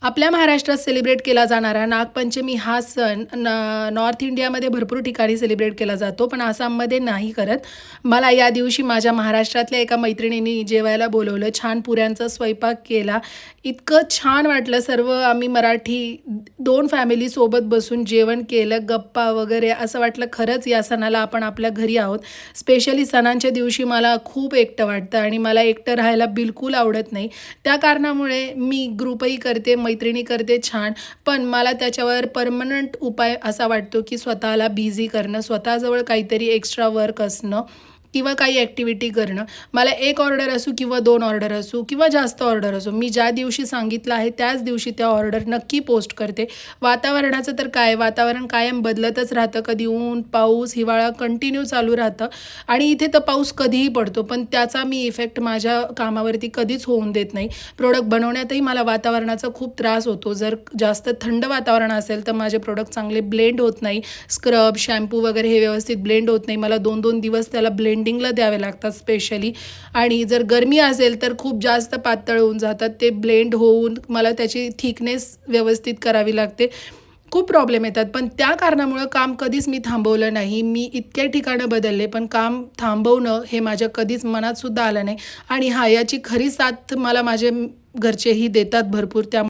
आपल्या महाराष्ट्रात सेलिब्रेट केला जाणारा नागपंचमी हा सण नॉर्थ इंडियामध्ये भरपूर ठिकाणी सेलिब्रेट केला जातो, पण आसाममध्ये नाही करत. मला या दिवशी माझ्या महाराष्ट्रातल्या एका मैत्रिणींनी जेवायला बोलवलं. छान पुऱ्यांचा स्वयंपाक केला. इतकं छान वाटलं. सर्व आम्ही मराठी 2 फॅमिली सोबत बसून जेवण केलं, गप्पा वगैरे. असं वाटलं खरंच या सणाला आपण आपल्या घरी आहोत. स्पेशली सणांच्या दिवशी मला खूप एकटं वाटतं आणि मला एकटं राहायला बिलकुल आवडत नाही. त्या कारणामुळे मी ग्रुपही करते, मैत्रिणी करते छान. पण मला त्याच्यावर परमनंट उपाय असा वाटतो, की स्वतःला बिझी करणं, स्वतःजवळ काहीतरी एक्स्ट्रा वर्क असणं किंवा काही ॲक्टिव्हिटी करणं. मला 1 ऑर्डर असू किंवा 2 ऑर्डर असू किंवा जास्त ऑर्डर असो, मी ज्या दिवशी सांगितलं आहे त्याच दिवशी त्या ऑर्डर नक्की पोस्ट करते. वातावरणाचं तर काय, वातावरण कायम बदलतच राहतं. कधी ऊन, पाऊस, हिवाळा कंटिन्यू चालू राहतं आणि इथे तर पाऊस कधीही पडतो. पण त्याचा मी इफेक्ट माझ्या कामावरती कधीच होऊन देत नाही. प्रोडक्ट बनवण्यातही मला वातावरणाचा खूप त्रास होतो. जर जास्त थंड वातावरण असेल तर माझे प्रोडक्ट चांगले ब्लेंड होत नाही. स्क्रब, शॅम्पू वगैरे हे व्यवस्थित ब्लेंड होत नाही. मला 2-2 दिवस त्याला ब्लेंडिंगला द्यावे लागतात स्पेशली. आणि जर गरमी असेल तर खूप जास्त पातळ होऊन जातात. ते ब्लेंड होऊन मला त्याची थिकनेस व्यवस्थित करावी लागते. खूप प्रॉब्लेम येतात. पण त्या कारणामुळं काम कधीच मी थांबवलं नाही. मी इतक्या ठिकाणं बदलले, पण काम थांबवणं हे माझ्या कधीच मनातसुद्धा आलं नाही. आणि हां, याची खरी साथ मला माझे घरचेही देतात भरपूर.